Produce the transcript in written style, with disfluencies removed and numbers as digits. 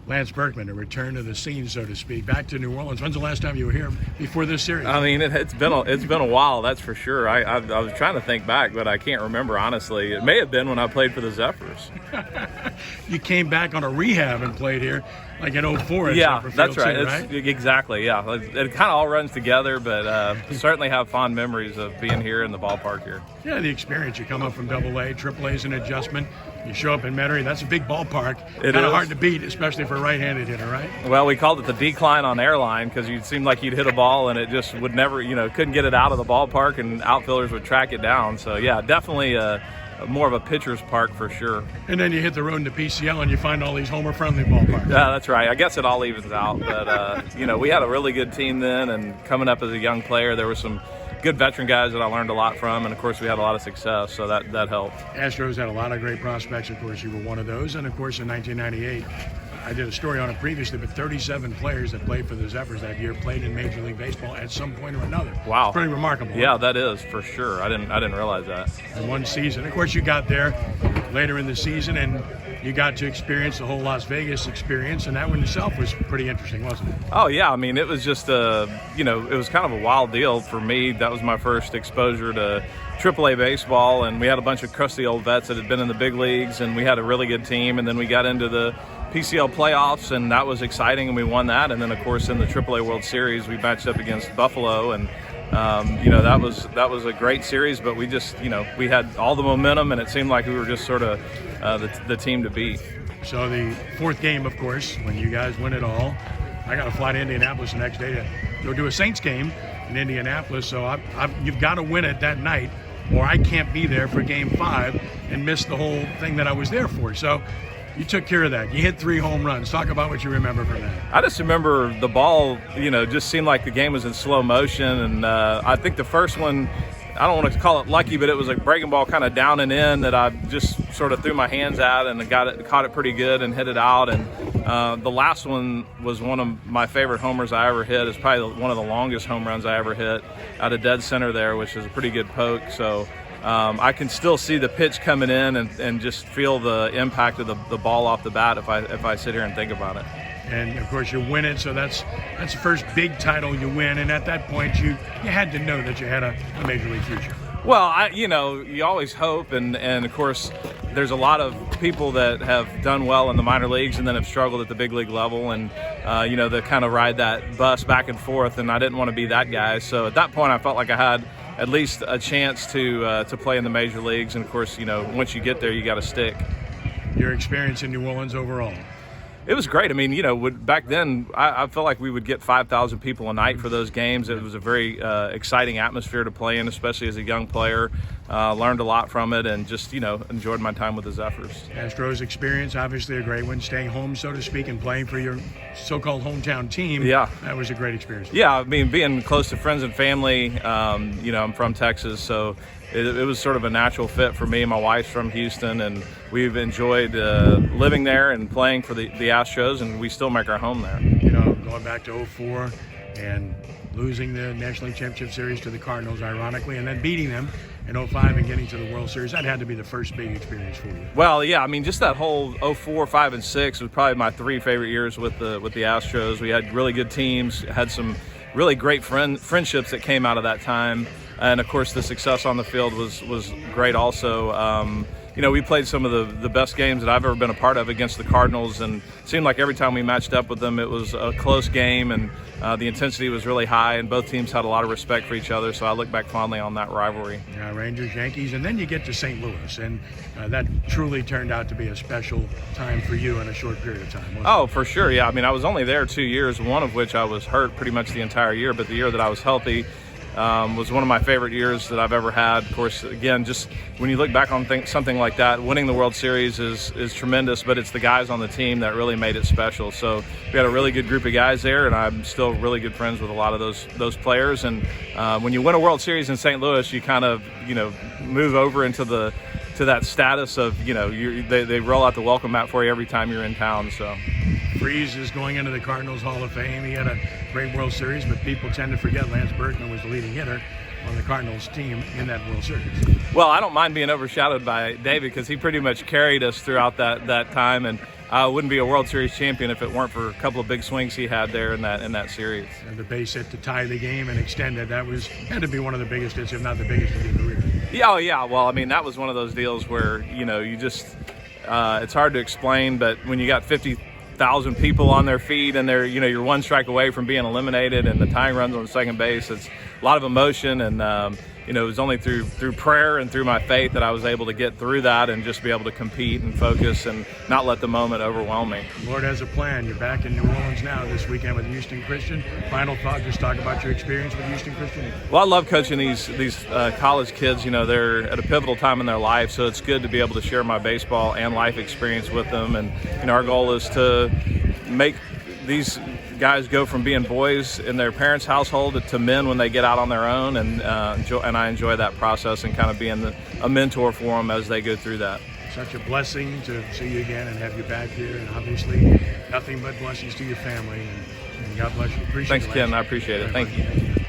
Lance Berkman, a return to the scene, so to speak, back to New Orleans. When's the last time you were here before this series? I mean, it's been a while, that's for sure. I was trying to think back, but I can't remember, honestly. It may have been when I played for the Zephyrs. You came back on a rehab and played here, like in 04 at Yeah, Zephyr that's Field right. too, right? Exactly, yeah. It kind of all runs together, but certainly have fond memories of being here in the ballpark here. Yeah, the experience. You come up from AA, AAA is an adjustment. You show up in Metairie. That's a big ballpark. Kind of hard to beat, especially for a right-handed hitter, right? Well, we called it the decline on airline because you seemed like you'd hit a ball and it just would never, couldn't get it out of the ballpark, and outfielders would track it down. So, yeah, definitely more of a pitcher's park for sure. And then you hit the road into PCL and you find all these homer-friendly ballparks. Yeah, that's right. I guess it all evens out. But, we had a really good team then, and coming up as a young player, there were some good veteran guys that I learned a lot from, and of course we had a lot of success, so that helped. Astros had a lot of great prospects. Of course, you were one of those. And of course, in 1998, I did a story on it previously, but 37 players that played for the Zephyrs that year played in Major League Baseball at some point or another. Wow. It's pretty remarkable. Yeah, that is for sure. I didn't realize that. In one season. Of course, you got there later in the season and you got to experience the whole Las Vegas experience, and that one itself was pretty interesting, wasn't it? Oh, yeah. I mean, it was just it was kind of a wild deal for me. That was my first exposure to AAA baseball, and we had a bunch of crusty old vets that had been in the big leagues, and we had a really good team, and then we got into the PCL playoffs, and that was exciting, and we won that. And then, of course, in the AAA World Series, we matched up against Buffalo, and that was a great series, but we just, we had all the momentum, and it seemed like we were just sort of the team to beat. So the fourth game, of course, when you guys win it all, I got to fly to Indianapolis the next day to go do a Saints game in Indianapolis. So you've got to win it that night, or I can't be there for Game 5 and miss the whole thing that I was there for. So you took care of that. You hit 3 home runs. Talk about what you remember from that. I just remember the ball, just seemed like the game was in slow motion. And I think the first one, I don't want to call it lucky, but it was a breaking ball kind of down and in that I just sort of threw my hands at and caught it pretty good and hit it out. And the last one was one of my favorite homers I ever hit. It's probably one of the longest home runs I ever hit out of dead center there, which is a pretty good poke. So I can still see the pitch coming in and just feel the impact of the ball off the bat if I sit here and think about it. And of course you win it, so that's the first big title you win. And at that point, you had to know that you had a major league future. Well, you always hope, and of course, there's a lot of people that have done well in the minor leagues and then have struggled at the big league level, and they kind of ride that bus back and forth. And I didn't want to be that guy, so at that point, I felt like I had at least a chance to play in the major leagues. And of course, once you get there, you got to stick. Your experience in New Orleans overall? It was great. I mean, back then, I felt like we would get 5,000 people a night for those games. It was a very exciting atmosphere to play in, especially as a young player. Learned a lot from it and just, enjoyed my time with the Zephyrs. Astros experience, obviously a great one. Staying home, so to speak, and playing for your so-called hometown team. Yeah. That was a great experience. Yeah, I mean, being close to friends and family, I'm from Texas, so it was sort of a natural fit for me. My wife's from Houston, and we've enjoyed living there and playing for the Astros, and we still make our home there. Going back to 04 and losing the National League Championship Series to the Cardinals, ironically, and then beating them in 05 and getting to the World Series, that had to be the first big experience for you. Well, yeah, I mean, just that whole 04, 5, and 6 was probably my 3 favorite years with the Astros. We had really good teams, had some really great friendships that came out of that time. And, of course, the success on the field was great also. We played some of the best games that I've ever been a part of against the Cardinals, and it seemed like every time we matched up with them, it was a close game, and the intensity was really high, and both teams had a lot of respect for each other, so I look back fondly on that rivalry. Rangers, Yankees, and then you get to St. Louis, and that truly turned out to be a special time for you in a short period of time, wasn't it? For sure, yeah. I mean, I was only there 2 years, one of which I was hurt pretty much the entire year, but the year that I was healthy, was one of my favorite years that I've ever had. Of course, again, just when you look back on something like that, winning the World Series is tremendous, but it's the guys on the team that really made it special. So we had a really good group of guys there, and I'm still really good friends with a lot of those players. And when you win a World Series in St. Louis, you kind of move over into that status of they roll out the welcome mat for you every time you're in town. So Freese is going into the Cardinals Hall of Fame. He had a great World Series, but people tend to forget Lance Berkman was the leading hitter on the Cardinals team in that World Series. Well, I don't mind being overshadowed by David because he pretty much carried us throughout that time. And wouldn't be a World Series champion if it weren't for a couple of big swings he had there in that series. And the base hit to tie the game and extend it. That had to be one of the biggest hits, if not the biggest in your career. Yeah, oh yeah. Well, I mean, that was one of those deals where, you just, it's hard to explain, but when you got 50,000 people on their feet and you're one strike away from being eliminated and the tying runs on second base, it's a lot of emotion. And, it was only through prayer and through my faith that I was able to get through that and just be able to compete and focus and not let the moment overwhelm me. Lord has a plan. You're back in New Orleans now this weekend with Houston Christian. Final thought, just talk about your experience with Houston Christian. Well, I love coaching these college kids. They're at a pivotal time in their life, so it's good to be able to share my baseball and life experience with them. And our goal is to make these guys go from being boys in their parents' household to men when they get out on their own, and I enjoy that process and kind of being a mentor for them as they go through that. Such a blessing to see you again and have you back here, and obviously nothing but blessings to your family, and God bless you. Appreciate it. Thanks, Ken. I appreciate it. Thank you.